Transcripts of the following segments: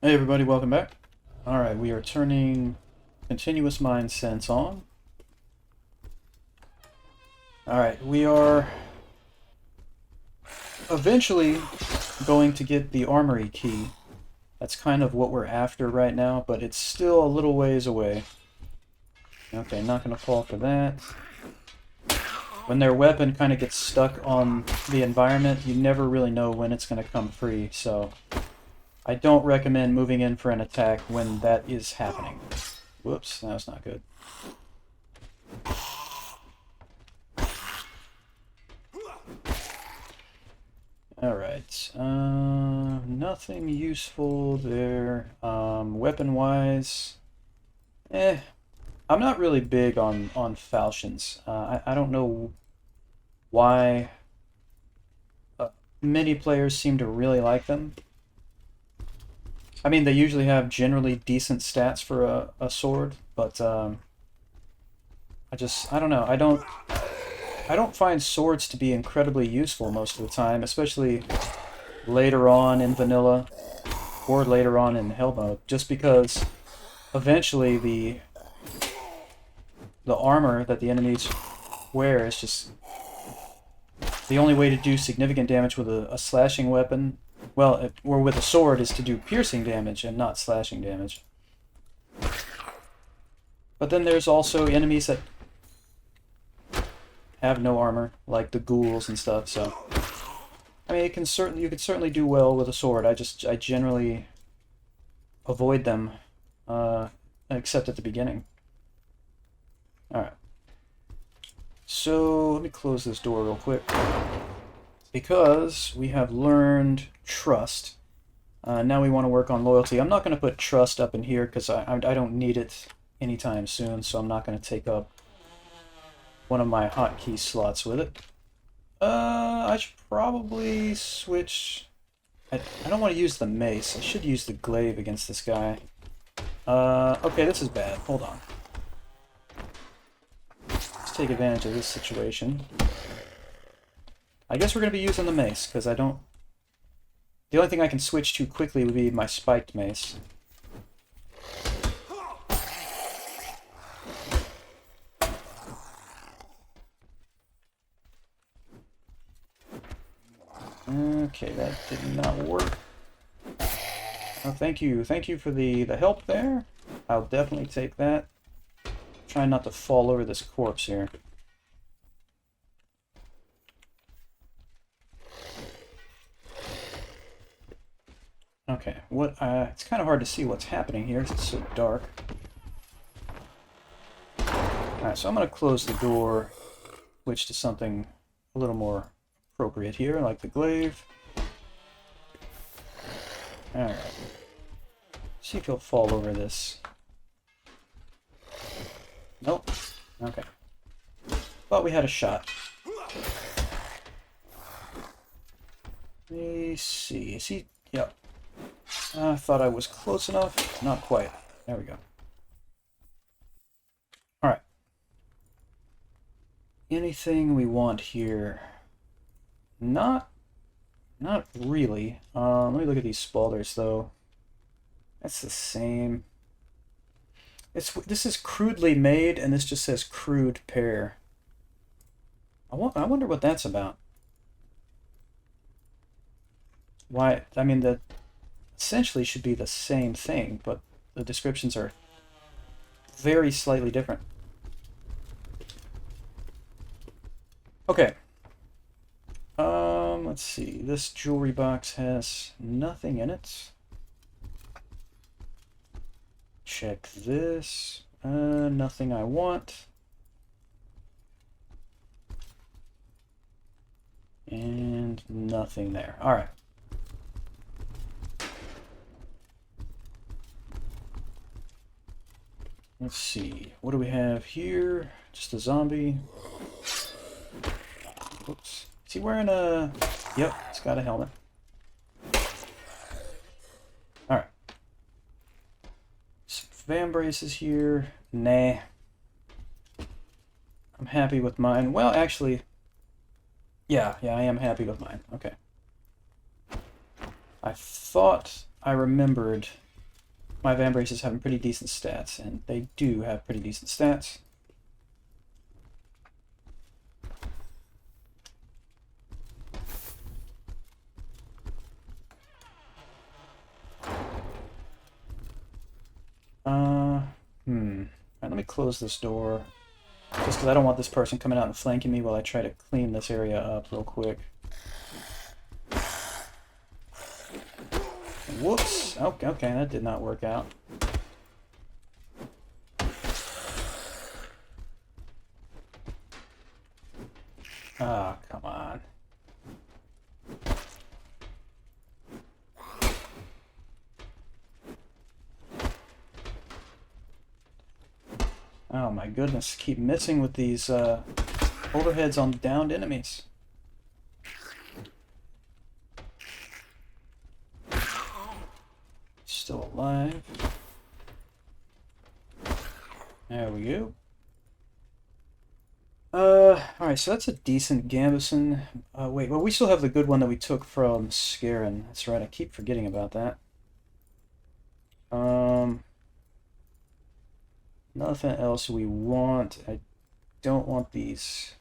Hey everybody, welcome back. Alright, we are turning continuous mind sense on. Alright, we are eventually going to get the Armory key. That's kind of what we're after right now, but it's still a little ways away. Okay, not going to fall for that. When their weapon kind of gets stuck on the environment, you never really know when it's going to come free, so I don't recommend moving in for an attack when that is happening. Whoops, that was not good. Alright, nothing useful there. Weapon-wise, I'm not really big on falchions. I don't know why many players seem to really like them. I mean, they usually have generally decent stats for a sword, but I don't know. I don't find swords to be incredibly useful most of the time, especially later on in vanilla or later on in Hellmode, just because eventually the armor that the enemies wear is just the only way to do significant damage with a slashing weapon. Well, or with a sword is to do piercing damage and not slashing damage. But then there's also enemies that have no armor, like the ghouls and stuff, so I mean, you can certainly do well with a sword. I generally avoid them, except at the beginning. Alright. So, let me close this door real quick. Because we have learned trust. Now we want to work on loyalty. I'm not going to put trust up in here because I don't need it anytime soon, so I'm not going to take up one of my hotkey slots with it. I should probably switch. I don't want to use the mace. I should use the glaive against this guy. Okay, this is bad. Hold on. Let's take advantage of this situation. I guess we're going to be using the mace, because I don't... The only thing I can switch to quickly would be my spiked mace. Okay, that did not work. Oh, thank you. Thank you for the help there. I'll definitely take that. Try not to fall over this corpse here. Okay, it's kind of hard to see what's happening here because it's so dark. Alright, so I'm going to close the door, switch to something a little more appropriate here, like the glaive. Alright. See if he'll fall over this. Nope. Okay. Thought we had a shot. Let me see. Is he... Yep. I thought I was close enough. Not quite. There we go. Alright. Anything we want here? Not really. Let me look at these spalders, though. That's the same. This is crudely made, and this just says crude pair. I wonder what that's about. Why? I mean, the essentially should be the same thing, but the descriptions are very slightly different. Okay. Let's see. This jewelry box has nothing in it. Check this. Nothing I want. And nothing there. Alright. Let's see. What do we have here? Just a zombie. Oops. Is he wearing a... Yep, it's got a helmet. Alright. Some van braces here. Nah. I'm happy with mine. Well, actually... Yeah, I am happy with mine. Okay. I thought I remembered my Van Braces having pretty decent stats, and they do have pretty decent stats. Alright, let me close this door. Just because I don't want this person coming out and flanking me while I try to clean this area up real quick. Whoops! Okay, that did not work out. Ah, come on. Oh my goodness, keep missing with these overheads on downed enemies. Still alive. There we go. Alright, so that's a decent Gambison. Wait, well, we still have the good one that we took from Scarin. That's right, I keep forgetting about that. Nothing else we want. I don't want these.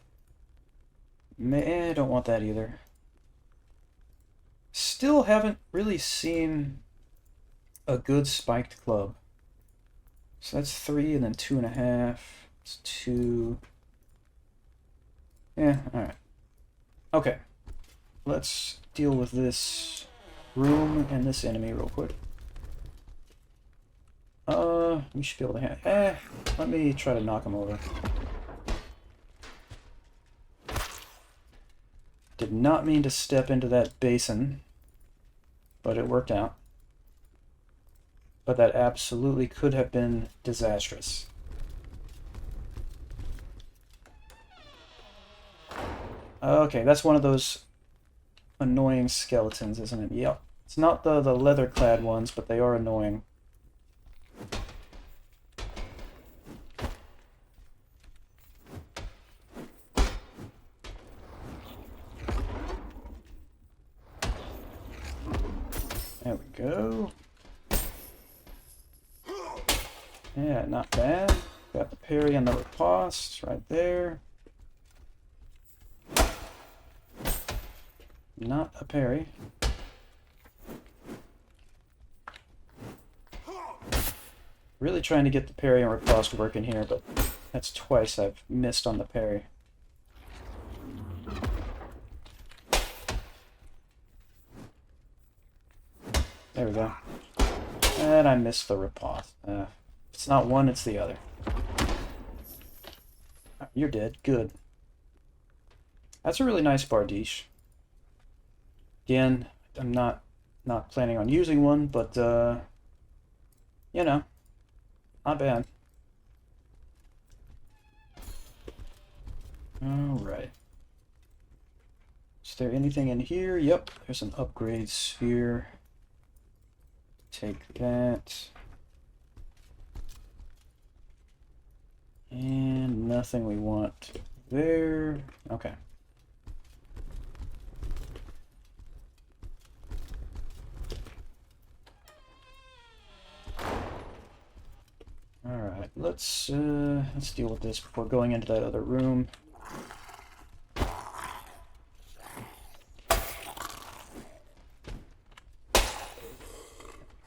I don't want that either. Still haven't really seen a good spiked club. So that's 3 and then 2.5. It's 2. Yeah, alright. Okay. Let's deal with this room and this enemy real quick. We should be able to let me try to knock him over. Did not mean to step into that basin, but it worked out. But that absolutely could have been disastrous. Okay, that's one of those annoying skeletons, isn't it? Yep. It's not the leather-clad ones, but they are annoying. There we go. Yeah, not bad. Got the parry and the riposte right there. Not a parry. Really trying to get the parry and riposte working here, but that's twice I've missed on the parry. There we go. And I missed the riposte. It's not one, it's the other. You're dead. Good. That's a really nice bardiche. Again, I'm not planning on using one, but you know, not bad. Alright. Is there anything in here? Yep, there's an upgrade sphere. Take that. And nothing we want there. Okay. Alright, let's deal with this before going into that other room.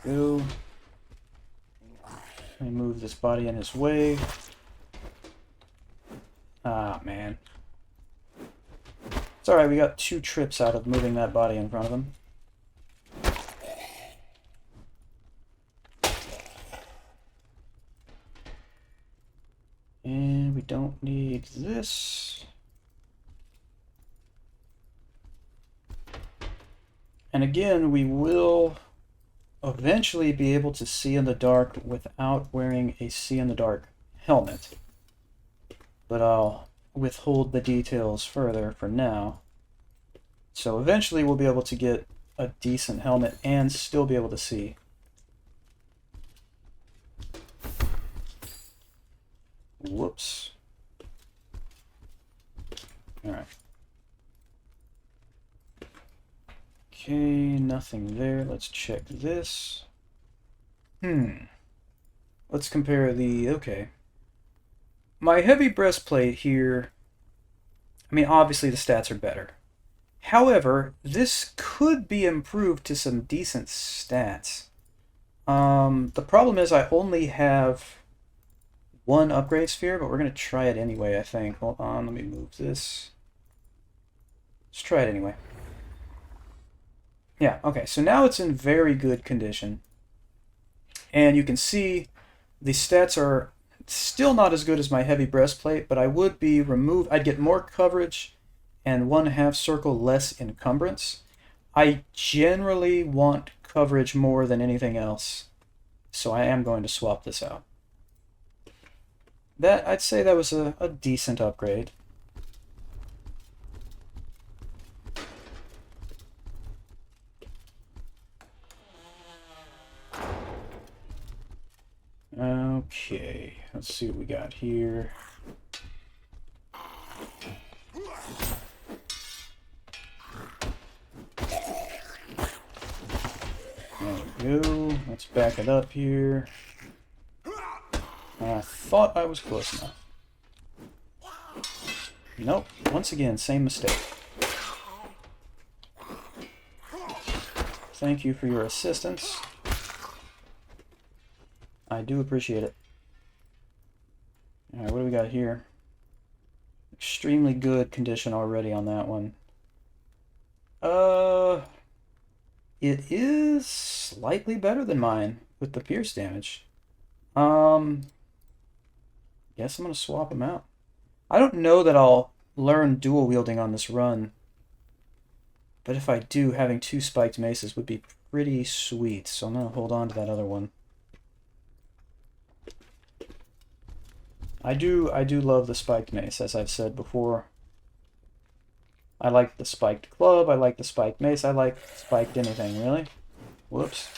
Go. Move this body in his way. Ah, man. It's alright, we got 2 trips out of moving that body in front of him. And we don't need this. And again, we will eventually be able to see in the dark without wearing a see in the dark helmet. But I'll withhold the details further for now. So eventually we'll be able to get a decent helmet and still be able to see. Whoops. Alright. Okay, nothing there. Let's check this. Let's compare the... Okay. My heavy breastplate here... I mean, obviously the stats are better. However, this could be improved to some decent stats. The problem is I only have one upgrade sphere, but we're going to try it anyway, I think. Hold on, let me move this. Let's try it anyway. Yeah, okay, so now it's in very good condition. And you can see the stats are still not as good as my heavy breastplate, but I would be I'd get more coverage and 1/2 circle less encumbrance. I generally want coverage more than anything else, so I am going to swap this out. I'd say that was a decent upgrade. Okay, let's see what we got here. There we go. Let's back it up here. I thought I was close enough. Nope. Once again, same mistake. Thank you for your assistance. I do appreciate it. Alright, what do we got here? Extremely good condition already on that one. It is slightly better than mine with the pierce damage. Guess I'm gonna swap them out. I don't know that I'll learn dual wielding on this run, but if I do, having 2 spiked maces would be pretty sweet, so I'm gonna hold on to that other one. I do love the spiked mace, as I've said before. I like the spiked club, I like the spiked mace, I like spiked anything, really. Whoops.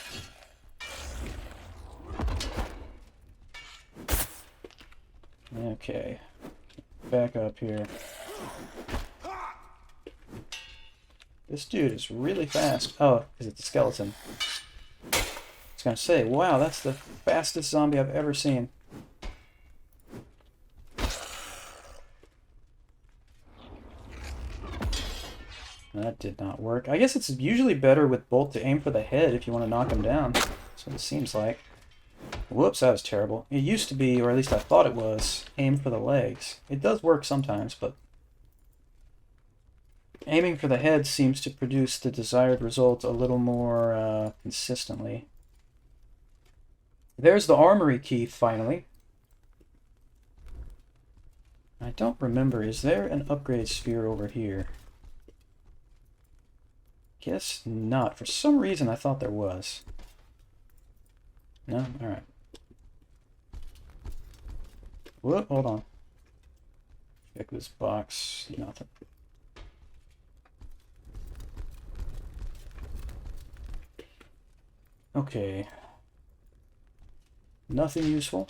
Okay. Back up here. This dude is really fast. Oh, because it's a skeleton. I was gonna say, wow, that's the fastest zombie I've ever seen. That did not work. I guess it's usually better with bolt to aim for the head if you want to knock him down. That's what it seems like. Whoops, that was terrible. It used to be, or at least I thought it was, aim for the legs. It does work sometimes, but aiming for the head seems to produce the desired result a little more consistently. There's the armory key, finally. I don't remember, is there an upgrade sphere over here? Guess not. For some reason I thought there was. No? Alright. Whoop, hold on. Check this box. Nothing. Okay. Nothing useful.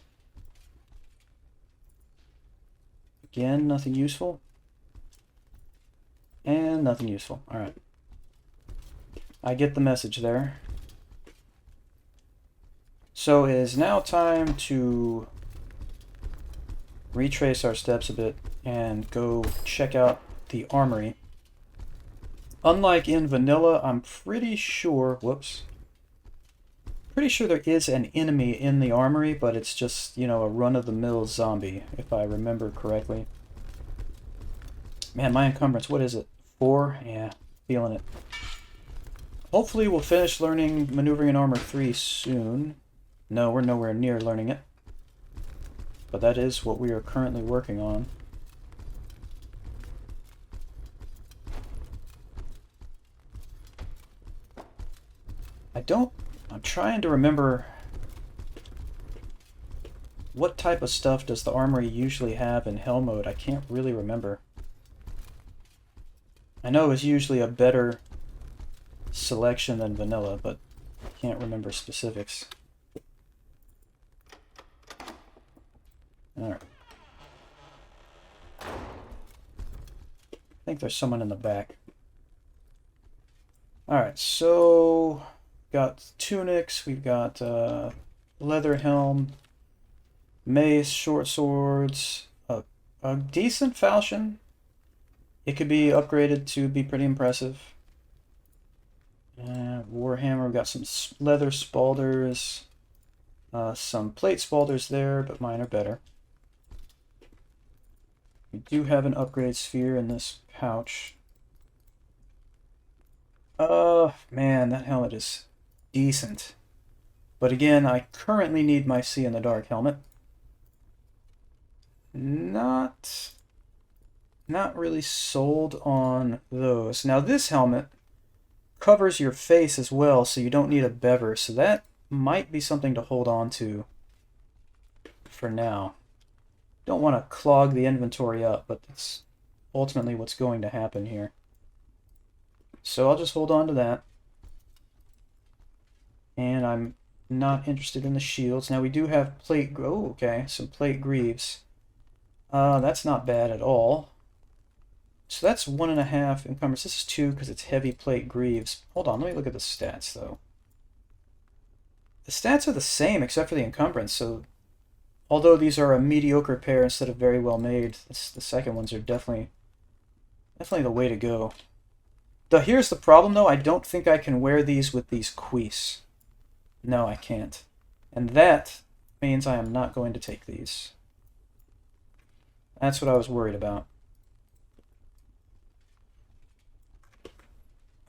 Again, nothing useful. And nothing useful. Alright. I get the message there. So it is now time to retrace our steps a bit and go check out the armory. Unlike in vanilla, I'm pretty sure, whoops, pretty sure there is an enemy in the armory, but it's just, you know, a run-of-the-mill zombie, if I remember correctly. Man, my encumbrance, what is it? 4? Yeah, feeling it. Hopefully we'll finish learning Maneuvering in Armor 3 soon. No, we're nowhere near learning it. But that is what we are currently working on. I'm trying to remember what type of stuff does the Armory usually have in Hellmode. I can't really remember. I know it's usually a better selection than vanilla, but I can't remember specifics. Alright. I think there's someone in the back. Alright, so got tunics, we've got leather helm, mace, short swords, a decent falchion. It could be upgraded to be pretty impressive. Warhammer, we've got some leather spalders, some plate spalders there, but mine are better. We do have an upgrade sphere in this pouch. Man, that helmet is decent. But again, I currently need my See in the Dark helmet. Not really sold on those. Now this helmet covers your face as well, so you don't need a bever, so that might be something to hold on to for now. Don't want to clog the inventory up, but that's ultimately what's going to happen here. So I'll just hold on to that. And I'm not interested in the shields. Now we do have plate... Oh, okay, some plate greaves. That's not bad at all. So that's 1.5 encumbrance. This is 2 because it's heavy plate greaves. Hold on, let me look at the stats, though. The stats are the same except for the encumbrance, so... Although these are a mediocre pair instead of very well made, the second ones are definitely the way to go. Here's the problem, though. I don't think I can wear these with these cuisse. No, I can't. And that means I am not going to take these. That's what I was worried about.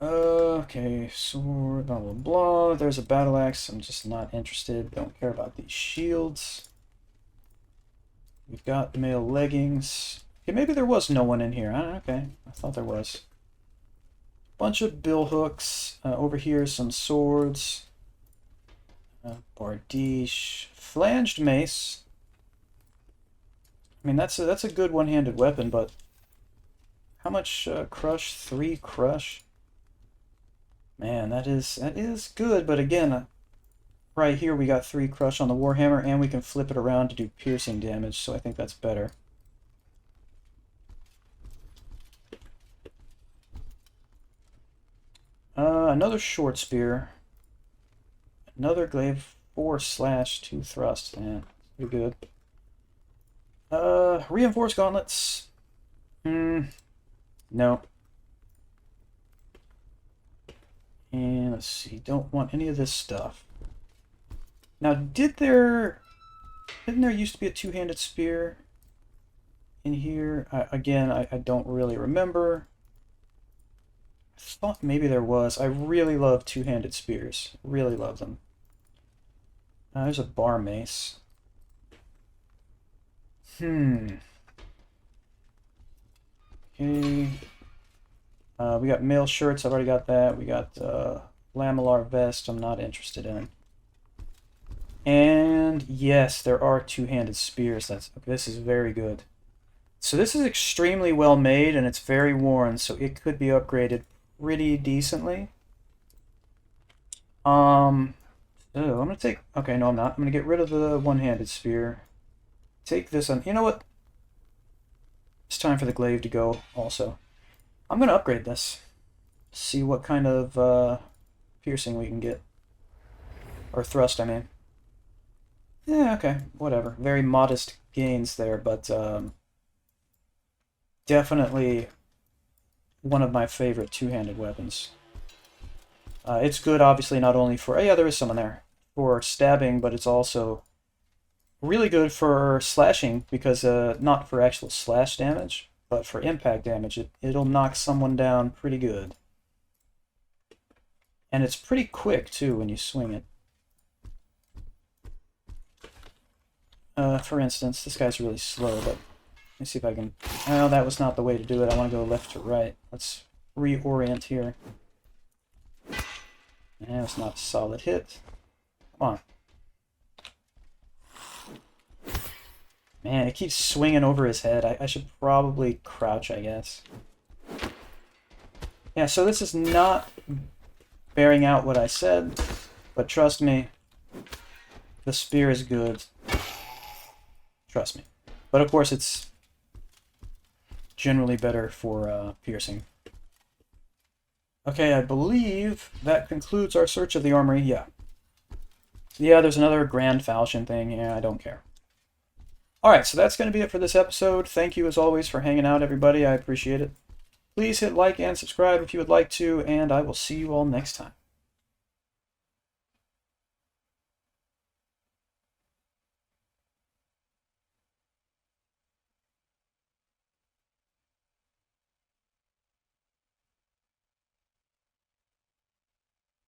Okay, sword, blah, blah, blah. There's a battle axe. I'm just not interested. Don't care about these shields. We've got male leggings. Okay, maybe there was no one in here. Okay, I thought there was. Bunch of bill hooks. Over here, some swords. Bardiche. Flanged mace. I mean, that's a good one-handed weapon, but how much crush? 3 crush? Man, that is good, but again, right here we got 3 crush on the Warhammer, and we can flip it around to do piercing damage, so I think that's better. Another short spear. Another glaive, 4/2 thrust. Yeah, pretty good. Reinforced gauntlets. No. And let's see, don't want any of this stuff. Now, didn't there used to be a 2-handed spear in here? Again, I don't really remember. I thought maybe there was. I really love 2-handed spears. Really love them. There's a bar mace. Okay. We got male shirts. I've already got that. We got lamellar vest. I'm not interested in. And yes, there are 2-handed spears. This is very good. So this is extremely well made, and it's very worn, so it could be upgraded pretty decently. I'm gonna take... Okay, no, I'm not. I'm gonna get rid of the one-handed spear. Take this on... You know what? It's time for the glaive to go also. I'm gonna upgrade this. See what kind of piercing we can get. Or thrust, I mean. Yeah, okay, whatever. Very modest gains there, but definitely one of my favorite 2-handed weapons. It's good, obviously, not only for... Yeah, there is someone there. For stabbing, but it's also really good for slashing, because not for actual slash damage, but for impact damage. It'll knock someone down pretty good. And it's pretty quick, too, when you swing it. For instance, this guy's really slow, but let me see if I can... Oh, that was not the way to do it. I want to go left to right. Let's reorient here. Yeah, it's not a solid hit. Come on. Man, it keeps swinging over his head. I should probably crouch, I guess. Yeah, so this is not bearing out what I said, but trust me, the spear is good. Trust me. But of course, it's generally better for piercing. Okay, I believe that concludes our search of the armory. Yeah. Yeah, there's another Grand Falchion thing. Yeah, I don't care. Alright, so that's going to be it for this episode. Thank you as always for hanging out, everybody. I appreciate it. Please hit like and subscribe if you would like to, and I will see you all next time.